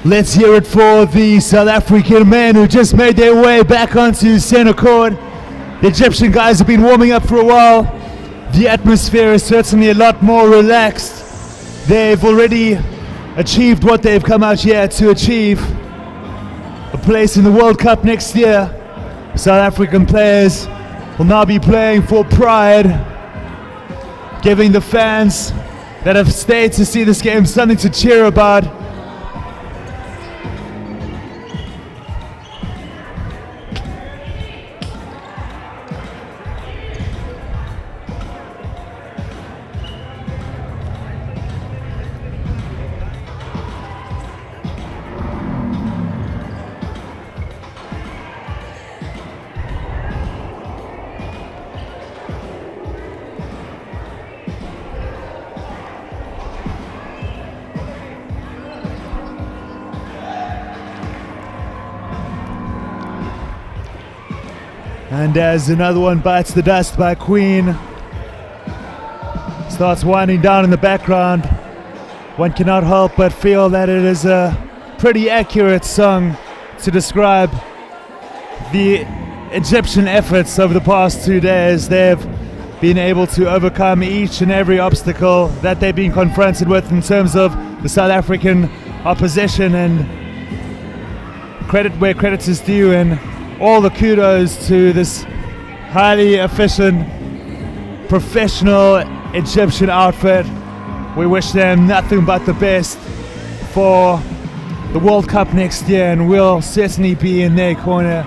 Let's hear it for the South African men who just made their way back onto center court. The Egyptian guys have been warming up for a while. The atmosphere is certainly a lot more relaxed. They've already achieved what they've come out here to achieve. A place in the World Cup next year. South African players will now be playing for pride, giving the fans that have stayed to see this game something to cheer about. And as another one bites the dust by Queen, starts winding down in the background, one cannot help but feel that it is a pretty accurate song to describe the Egyptian efforts over the past 2 days. They've been able to overcome each and every obstacle that they've been confronted with in terms of the South African opposition, and credit where credit is due, and all the kudos to this highly efficient, professional Egyptian outfit. We wish them nothing but the best for the World Cup next year, and we'll certainly be in their corner.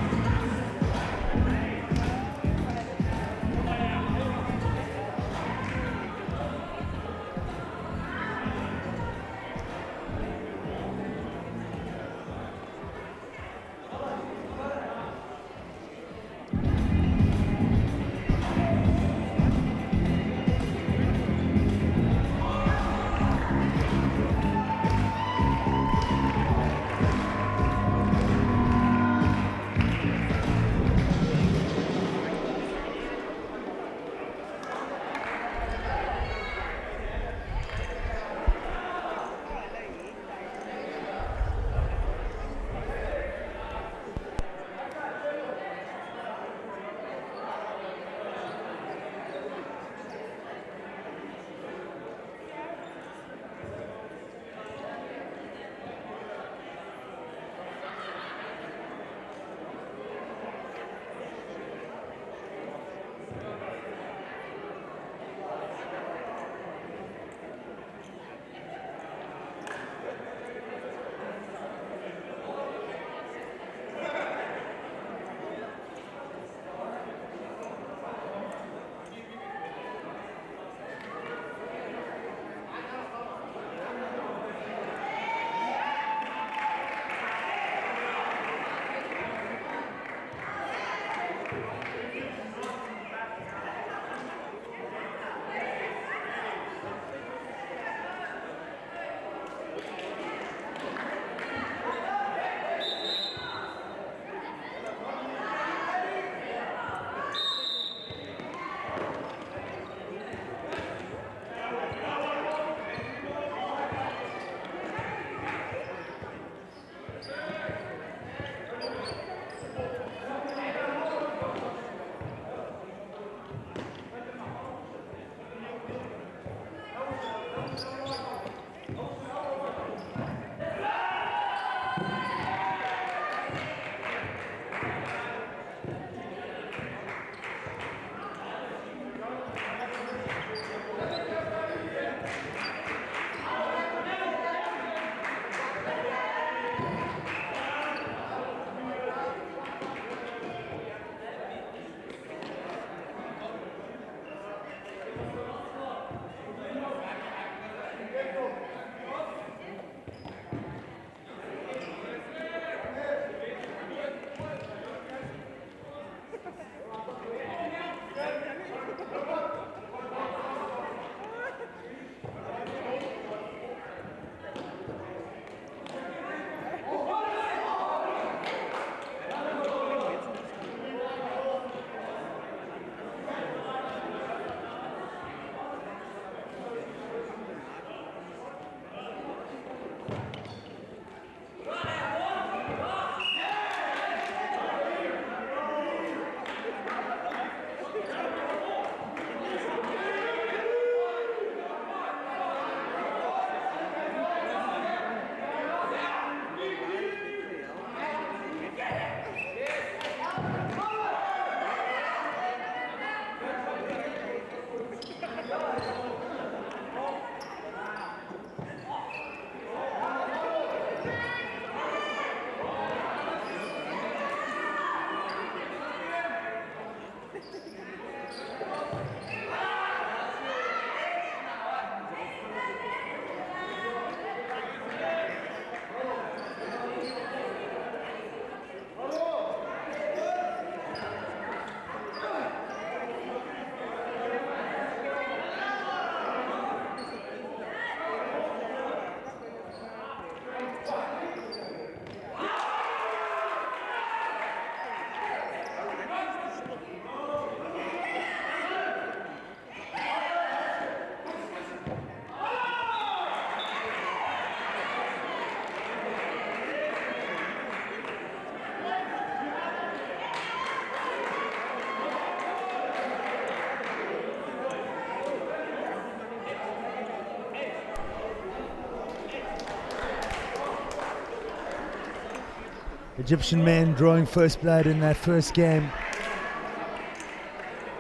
Egyptian men drawing first blood in that first game.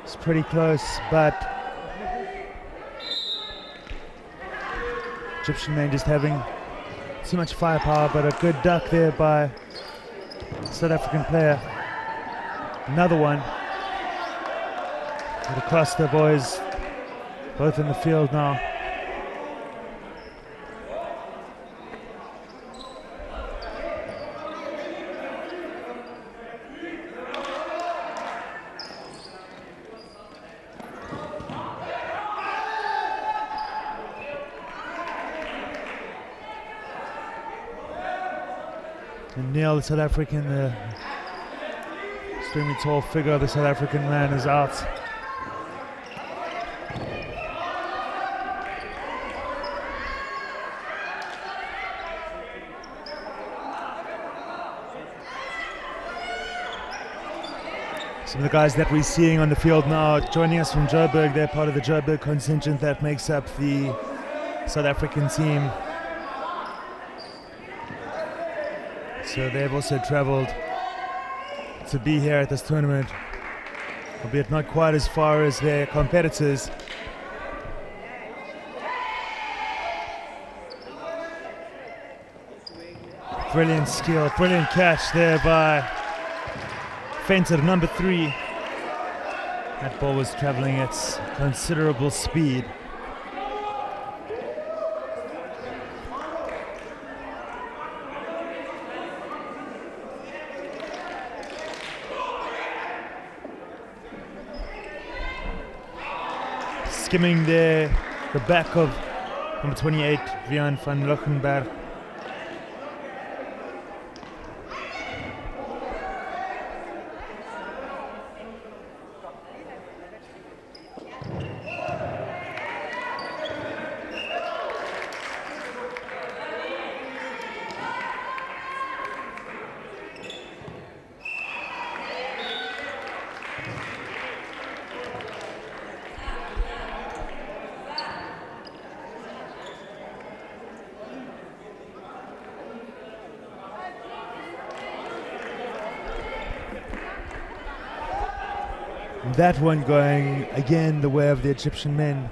It's pretty close, but Egyptian men just having too much firepower, but a good duck there by South African player. Another one. Get across the boys, both in the field now. And Neil, the South African, the extremely tall figure of the South African man, is out. Some of the guys that we're seeing on the field now joining us from Joburg, they're part of the Joburg contingent that makes up the South African team. So they've also traveled to be here at this tournament, albeit not quite as far as their competitors. Brilliant skill, brilliant catch there by fenter number 3. That ball was traveling at considerable speed. Skimming there, the back of number 28, Vian van Luchenberg. That one going again the way of the Egyptian men.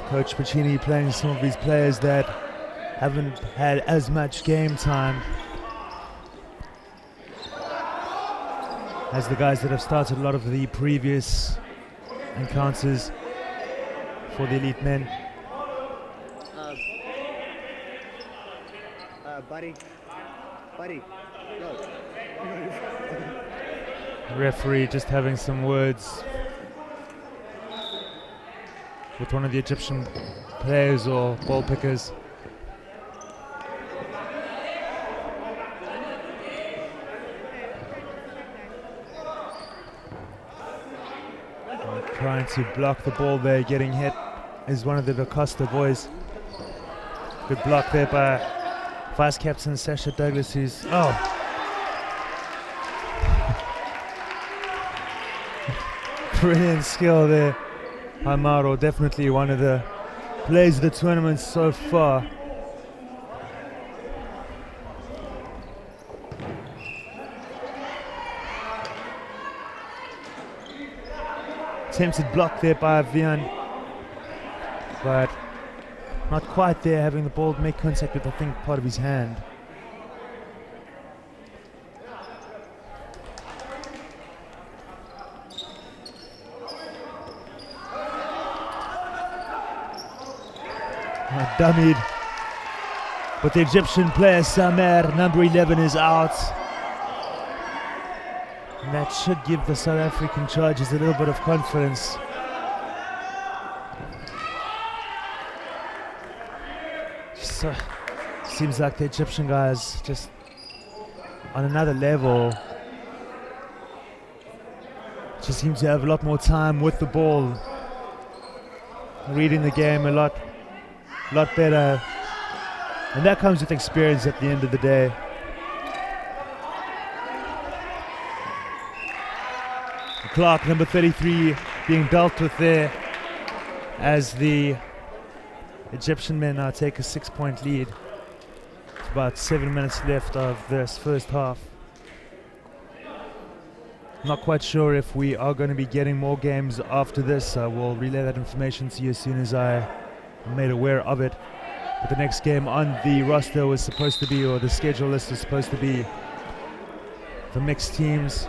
Coach Pacini playing some of these players that haven't had as much game time as the guys that have started a lot of the previous encounters for the elite men. Buddy. Referee just having some words with one of the Egyptian players or ball pickers. Trying to block the ball there, getting hit is one of the Da Costa boys. Good block there by Vice Captain Sasha Douglas, who's brilliant skill there. Amaro, definitely one of the players of the tournament so far. Attempted block there by Vian, but not quite there, having the ball make contact with, I think, part of his hand. Dummied, but the Egyptian player Samer, number 11, is out. And that should give the South African charges a little bit of confidence. So, seems like the Egyptian guys just on another level. Just seem to have a lot more time with the ball, reading the game a lot better, and that comes with experience at the end of the day. Clark, number 33, being dealt with there as the Egyptian men now take a 6-point lead. It's about 7 minutes left of this first half. Not quite sure if we are going to be getting more games after this. We'll relay that information to you as soon as I am made aware of it. But the next game on the roster was supposed to be, or the schedule list was supposed to be, the mixed teams.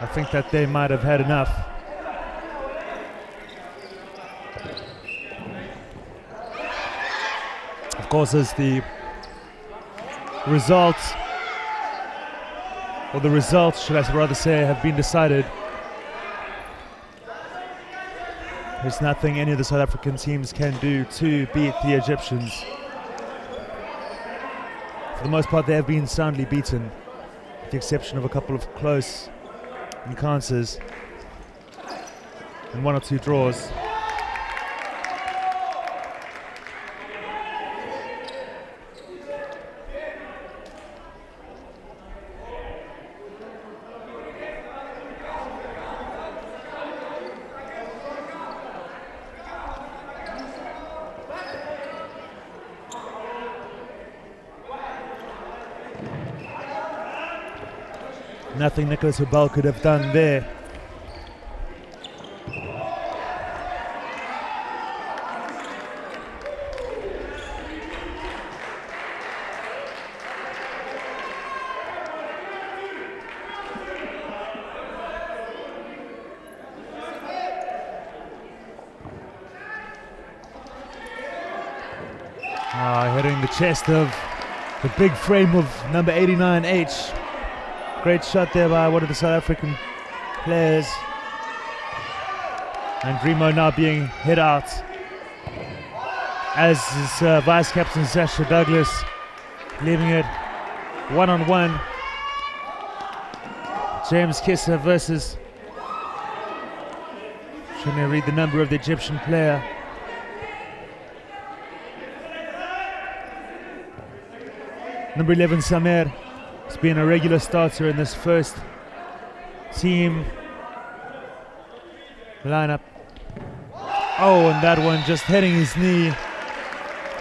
I think that they might have had enough. Of course, as the results, or the results, should I rather say, have been decided, there's nothing any of the South African teams can do to beat the Egyptians. For the most part, they have been soundly beaten, with the exception of a couple of close encounters and 1 or 2 draws. Nothing Nicholas Hubal could have done there. Hitting the chest of the big frame of number 89H. Great shot there by one of the South African players. And Remo now being hit out, as is Vice Captain Sasha Douglas, leaving it 1-on-1. James Kissa versus, trying to read the number of the Egyptian player. Number 11, Samer, has been a regular starter in this first team lineup. Oh, and that one just hitting his knee.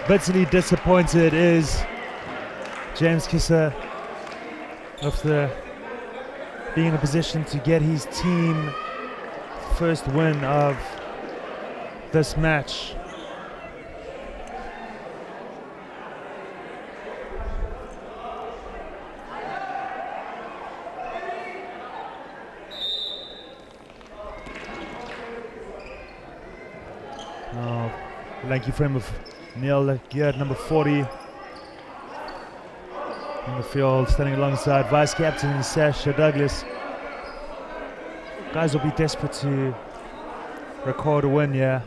Bitterly disappointed is James Kissa, after being in a position to get his team first win of this match. Lanky frame of Neil Geard, number 40, in the field, standing alongside Vice Captain Sasha Douglas. Guys will be desperate to record a win, yeah.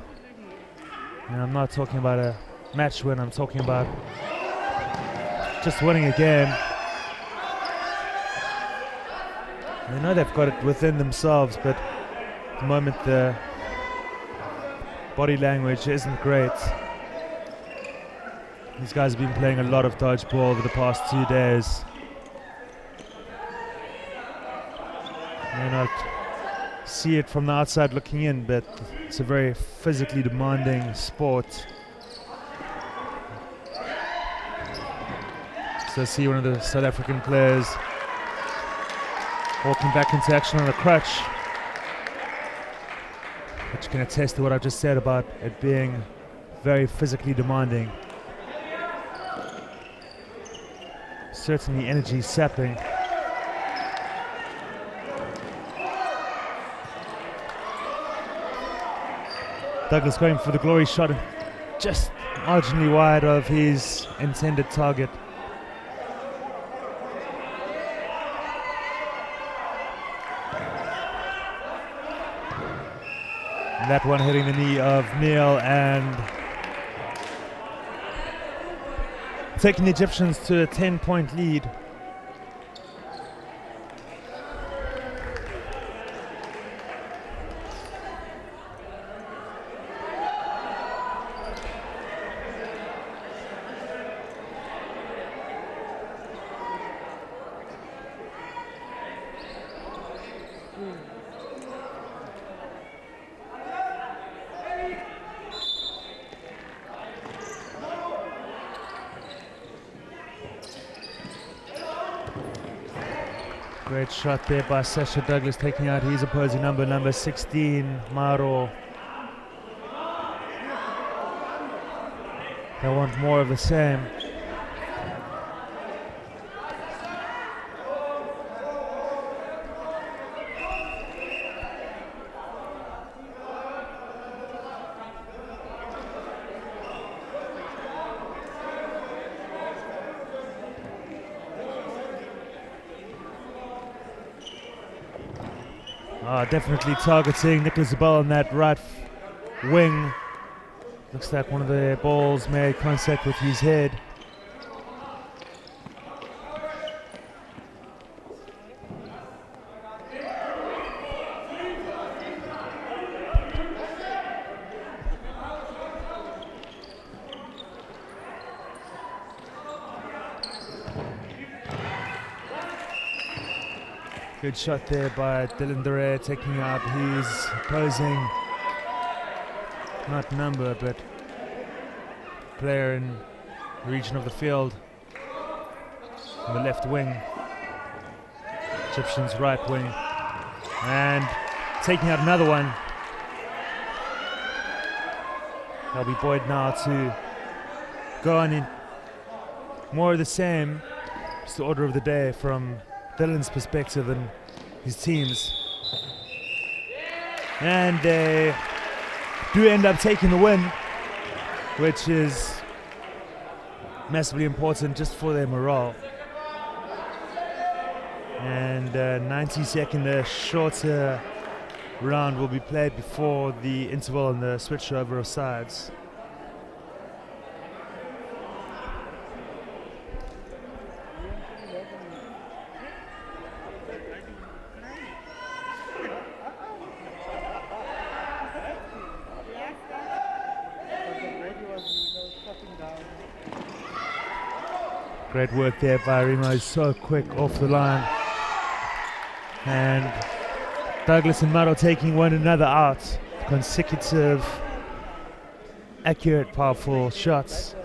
And I'm not talking about a match win, I'm talking about just winning a game. They know they've got it within themselves, but at the moment the body language isn't great. These guys have been playing a lot of dodgeball over the past 2 days. You may not see it from the outside looking in, but it's a very physically demanding sport. So I see one of the South African players walking back into action on a crutch, which can attest to what I've just said about it being very physically demanding. Certainly energy sapping. Douglas going for the glory shot, just marginally wide of his intended target. That one hitting the knee of Neil and taking the Egyptians to a 10-point lead. Great shot there by Sasha Douglas, taking out his opposing number 16, Maro. They want more of the same. Definitely targeting Nicholas Zabel on that right wing. Looks like one of the balls made contact with his head. Good shot there by Dylan Duray, taking out his opposing, not number, but player in the region of the field on the left wing. Egyptians right wing. And taking out another one. That'll be Boyd now to go on in more of the same. It's the order of the day from Dylan's perspective and his team's. And they do end up taking the win, which is massively important just for their morale. And 90-second shorter round will be played before the interval and the switch over of sides. Great work there by Remo, so quick off the line. And Douglas and Maro taking one another out. Consecutive, accurate, powerful shots.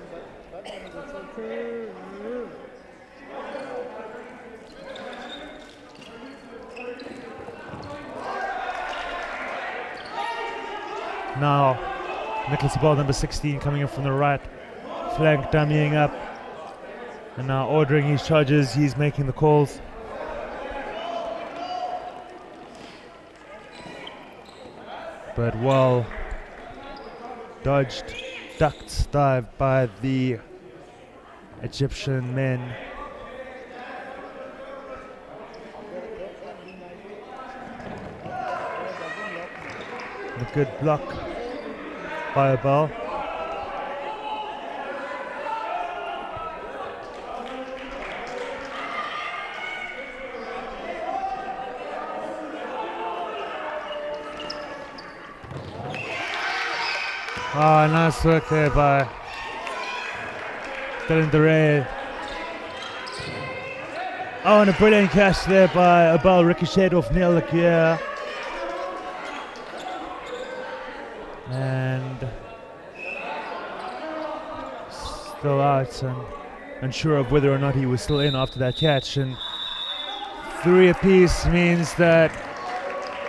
Now, Nicholas Ball, number 16, coming in from the right flank, dummying up. And now ordering his charges, he's making the calls. But well dodged, ducked, dived by the Egyptian men. A good block by a ball. Oh, nice work there by Dylan Duray. Oh, and a brilliant catch there by a ball ricocheted off Neil Laguerre. And still out and unsure of whether or not he was still in after that catch. And 3 apiece means that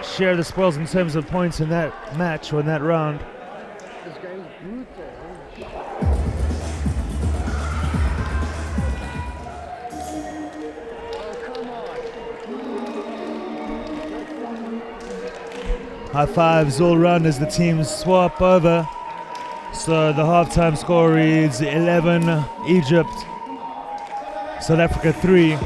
share the spoils in terms of points in that match or in that round. This game is brutal. High fives all round as the teams swap over. So the halftime score reads 11 Egypt, South Africa 3.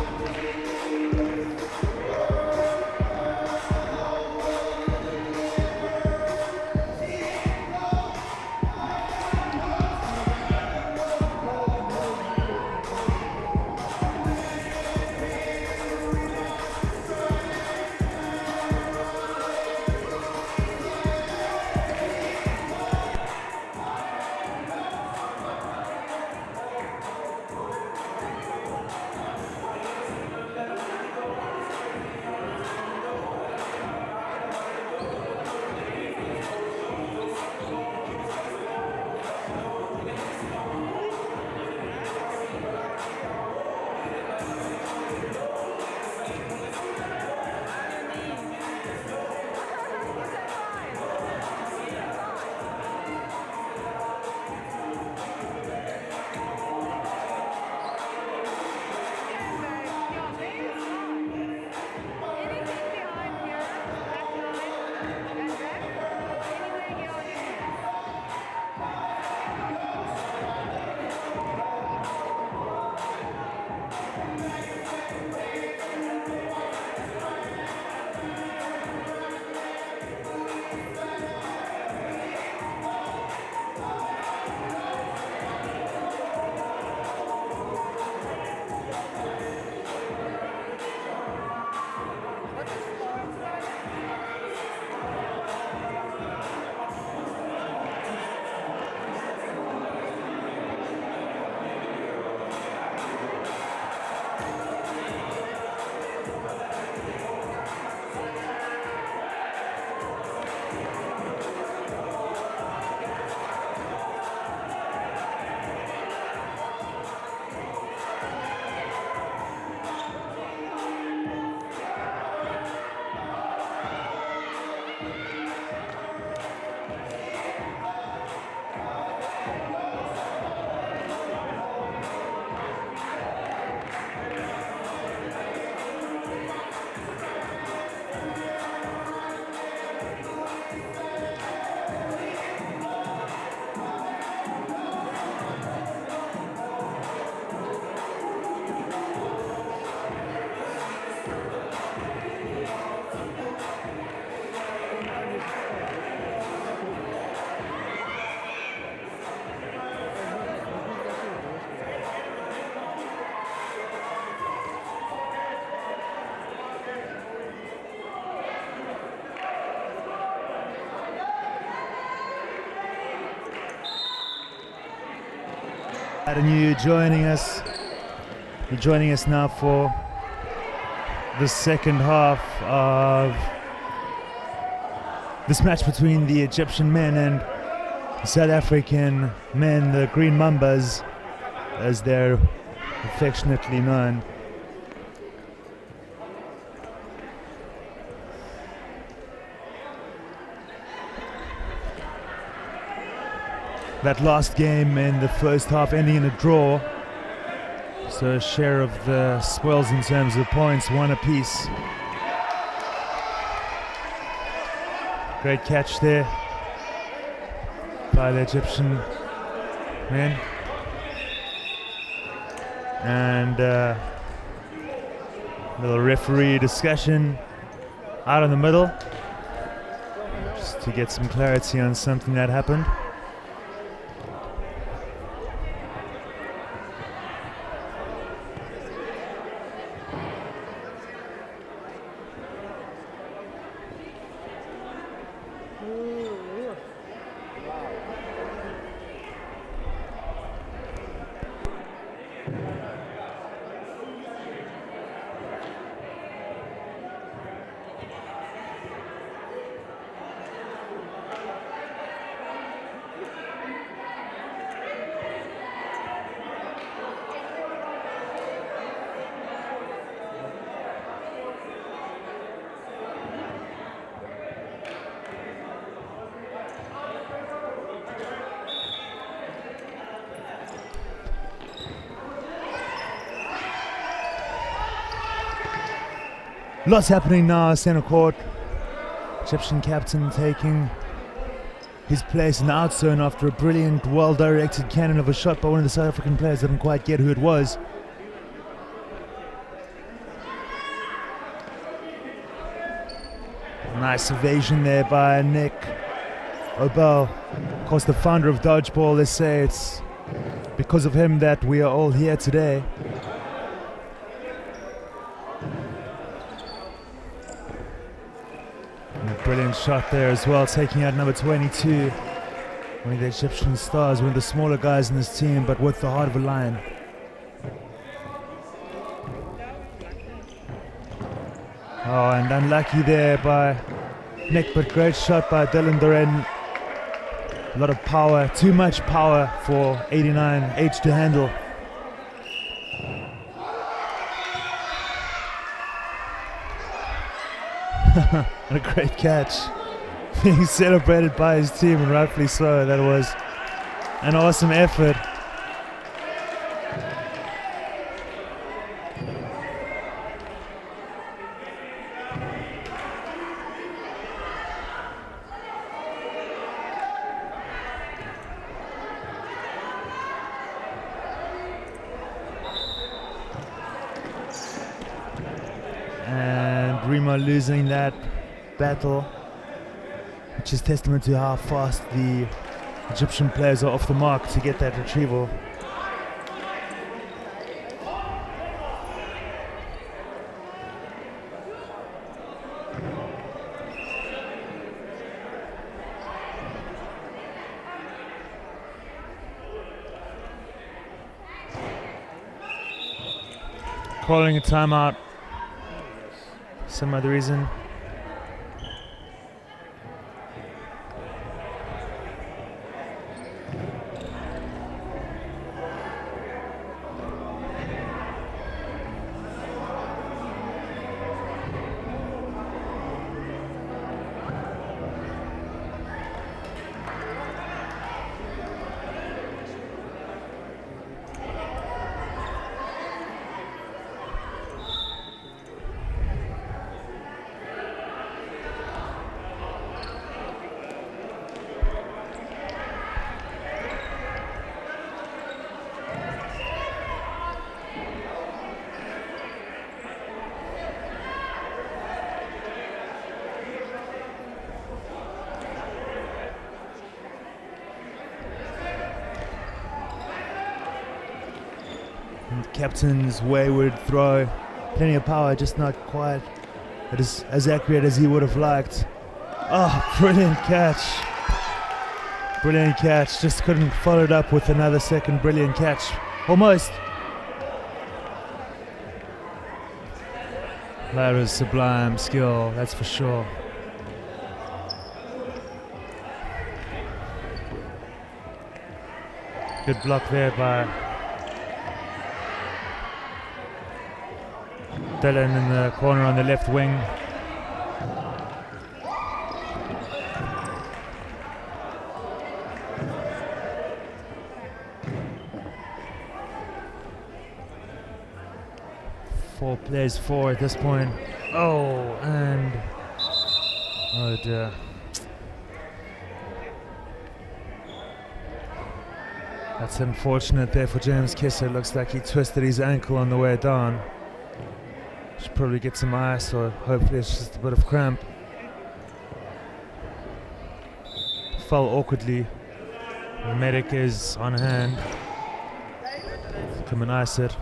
And you're joining us now for the second half of this match between the Egyptian men and the South African men, the Green Mambas, as they're affectionately known. That last game in the first half ending in a draw, so a share of the spoils in terms of points, one apiece. Great catch there by the Egyptian men. And little referee discussion out in the middle, just to get some clarity on something that happened. Lots happening now, center court. Egyptian captain taking his place in the out zone after a brilliant, well-directed cannon of a shot by one of the South African players. Didn't quite get who it was. Nice evasion there by Nick Obel. Of course, the founder of dodgeball. They say it's because of him that we are all here today. Brilliant shot there as well, taking out number 22, one of the Egyptian stars, one of the smaller guys in this team, but with the heart of a lion. Oh, and unlucky there by Nick, but great shot by Dylan Duran. A lot of power, too much power for 89 H to handle. What a great catch. Being celebrated by his team, and rightfully so. That was an awesome effort. And Rima losing that battle, which is testament to how fast the Egyptian players are off the mark to get that retrieval. Calling a timeout. Some other reason. captain's wayward throw. Plenty of power, just not quite as accurate as he would have liked. Oh, brilliant catch. Brilliant catch. Just couldn't follow it up with another second brilliant catch. Almost. That was sublime skill, that's for sure. Good block there by Dylan in the corner on the left wing. Four plays four at this point. Oh, and oh dear. That's unfortunate there for James Kisser. Looks like he twisted his ankle on the way down. Should probably get some ice, or hopefully it's just a bit of cramp. Fell awkwardly. The medic is on hand. Come and ice it.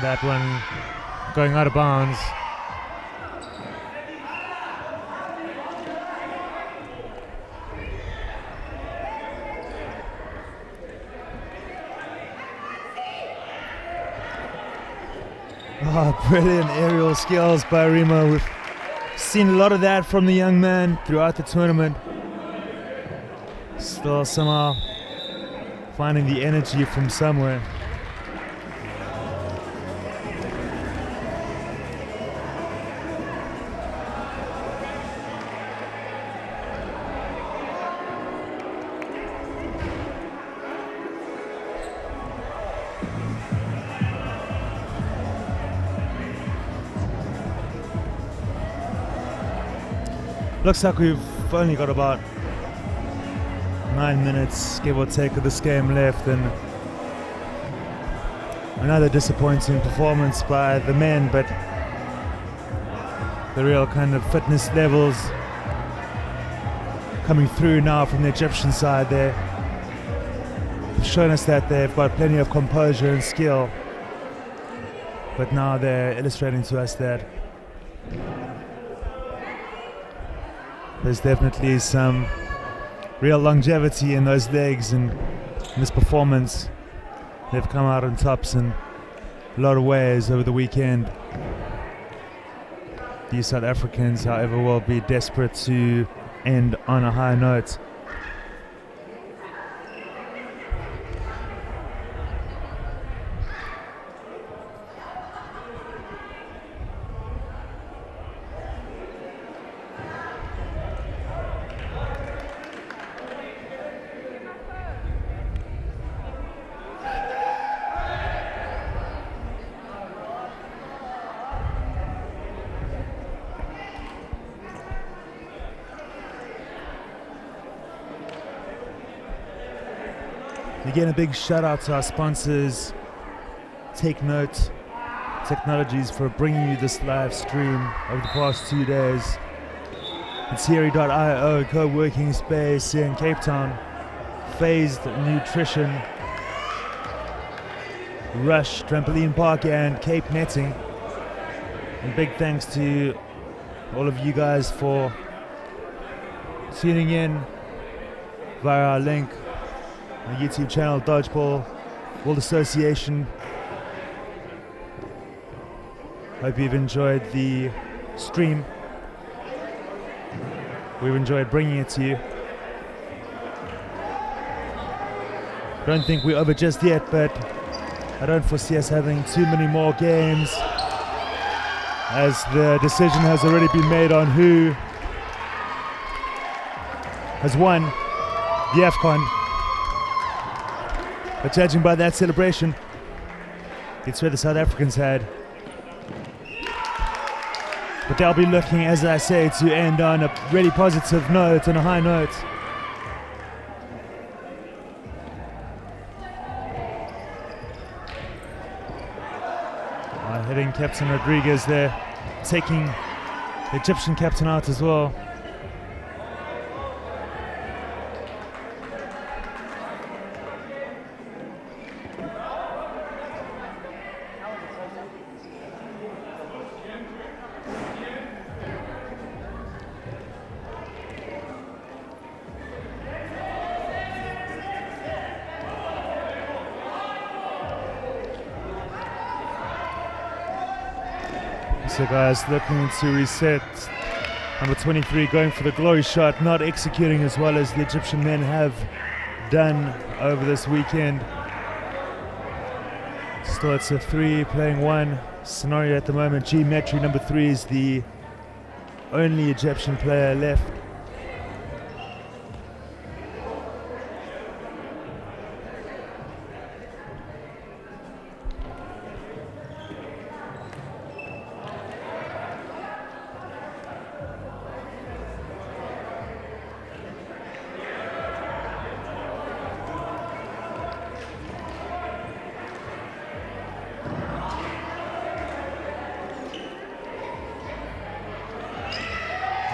That one going out of bounds. Oh, brilliant aerial skills by Remo. We've seen a lot of that from the young man throughout the tournament. Still somehow finding the energy from somewhere. Looks like we've only got about 9 minutes, give or take, of this game left, and another disappointing performance by the men, but the real kind of fitness levels coming through now from the Egyptian side. They've shown us that they've got plenty of composure and skill, but now they're illustrating to us that there's definitely some real longevity in those legs and in this performance. They've come out on tops in a lot of ways over the weekend. These South Africans, however, will be desperate to end on a high note. Again, a big shout out to our sponsors, Take Note Technologies, for bringing you this live stream over the past 2 days. Miteri Co-working space here in Cape Town, Phased Nutrition, Rush Trampoline Park and Cape Netting. And big thanks to all of you guys for tuning in via our link. Our YouTube channel, Dodgeball World Association. Hope you've enjoyed the stream. We've enjoyed bringing it to you. Don't think we're over just yet, but I don't foresee us having too many more games, as the decision has already been made on who has won the AFCON. But judging by that celebration, it's where the South Africans had. But they'll be looking, as I say, to end on a really positive note, on a high note. Hitting Captain Rodriguez there, taking the Egyptian captain out as well. So guys, looking to reset. Number 23 going for the glory shot, not executing as well as the Egyptian men have done over this weekend. Still it's a 3 playing 1 scenario at the moment. Miteri number 3 is the only Egyptian player left.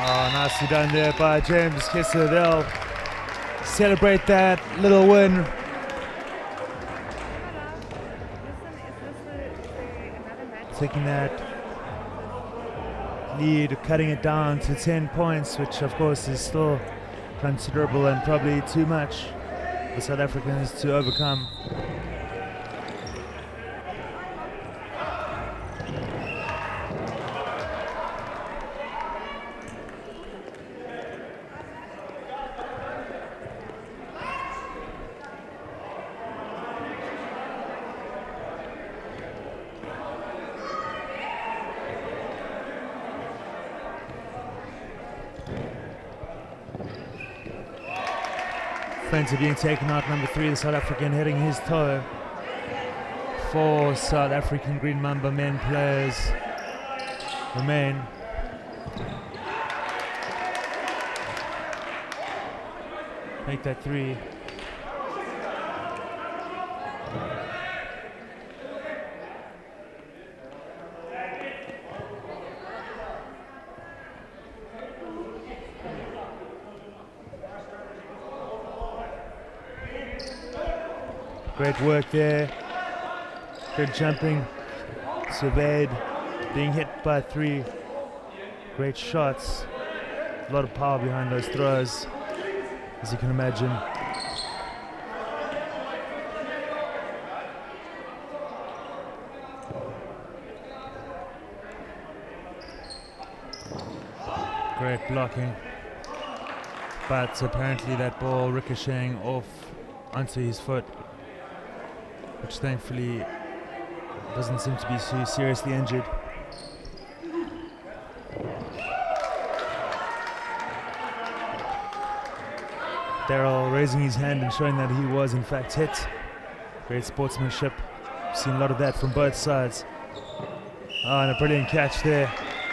Oh, nicely done there by James Kisser. They'll celebrate that little win. Taking that lead, cutting it down to 10 points, which of course is still considerable and probably too much for South Africans to overcome. Fenton being taken out, number 3, the South African hitting his toe. 4 South African Green Mamba men players remain. Make that 3. Great work there. Good jumping. Surveyed. Being hit by 3. Great shots. A lot of power behind those throws, as you can imagine. Great blocking. But apparently that ball ricocheting off onto his foot, which thankfully doesn't seem to be too seriously injured. Daryl raising his hand and showing that he was in fact hit. Great sportsmanship. Seen a lot of that from both sides. Oh, and a brilliant catch there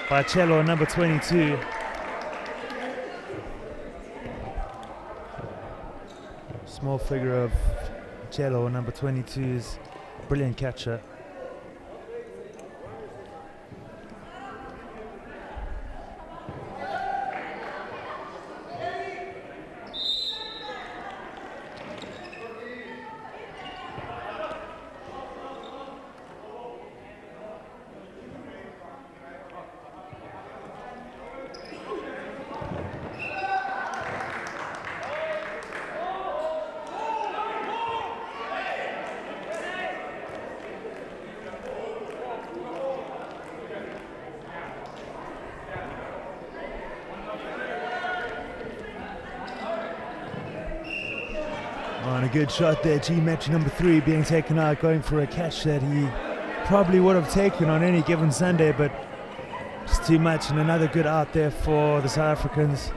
by Cello, number 22. Small figure of Cello, number 22's brilliant catcher. And a good shot there, Miteri number 3 being taken out, going for a catch that he probably would have taken on any given Sunday, but just too much, and another good out there for the South Africans.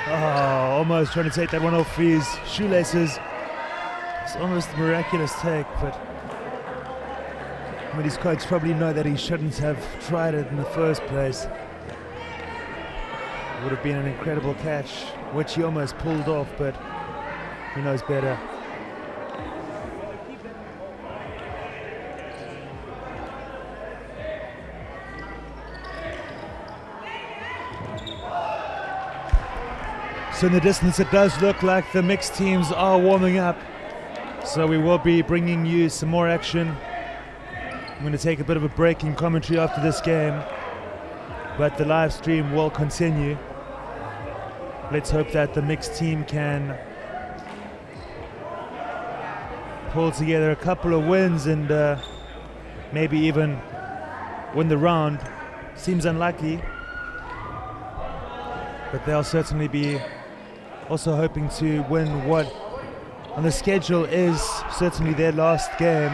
Oh, almost trying to take that one off his shoelaces. It's almost a miraculous take, but his coach probably know that he shouldn't have tried it in the first place. It would have been an incredible catch, which he almost pulled off, but he knows better. So in the distance it does look like the mixed teams are warming up. So we will be bringing you some more action. I'm going to take a bit of a break in commentary after this game, but the live stream will continue. Let's hope that the mixed team can pull together a couple of wins and maybe even win the round. Seems unlikely, but they'll certainly be also hoping to win what on the schedule is certainly their last game.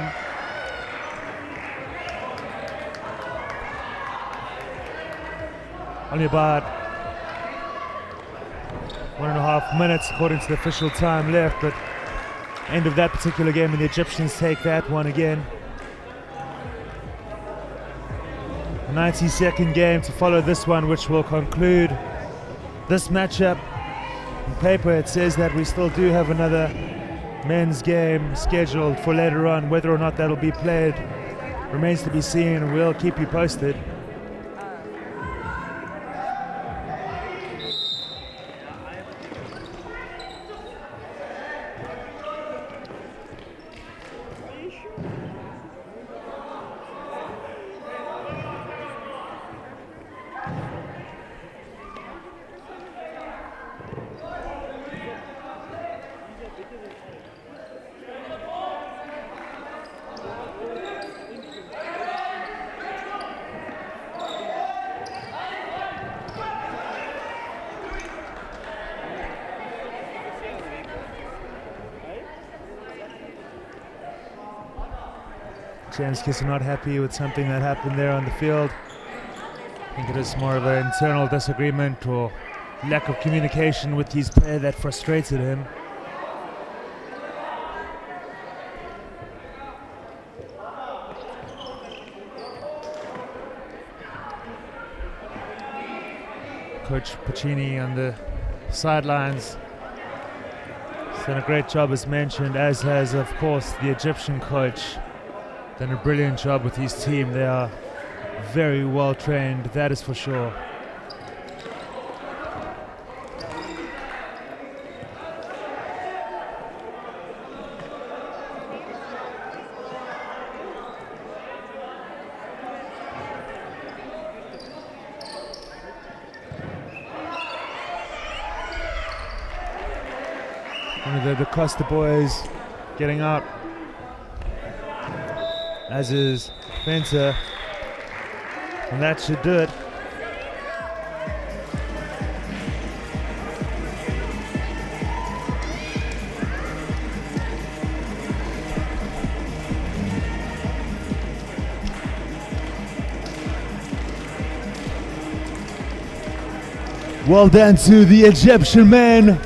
Only about 1.5 minutes according to the official time left, but end of that particular game and the Egyptians take that one again. 90-second game to follow this one, which will conclude this matchup. On paper it says that we still do have another men's game scheduled for later on. Whether or not that'll be played remains to be seen, and we'll keep you posted. James Kiss are not happy with something that happened there on the field. I think it is more of an internal disagreement or lack of communication with his player that frustrated him. Coach Pacini on the sidelines has done a great job, as mentioned, as has of course the Egyptian coach. Done a brilliant job with his team. They are very well trained, that is for sure. One of the Costa boys getting out, as is Fenter, and that should do it. Well done to the Egyptian men.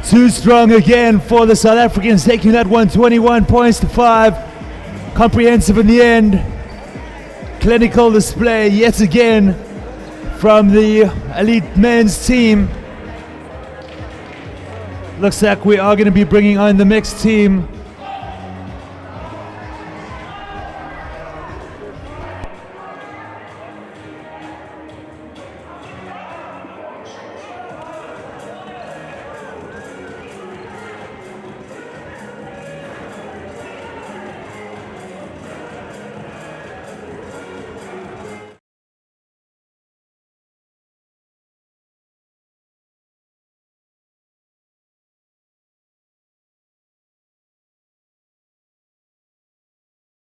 Too strong again for the South Africans, taking that one 21 points to 5. Comprehensive in the end. Clinical display yet again from the elite men's team. Looks like we are going to be bringing on the mixed team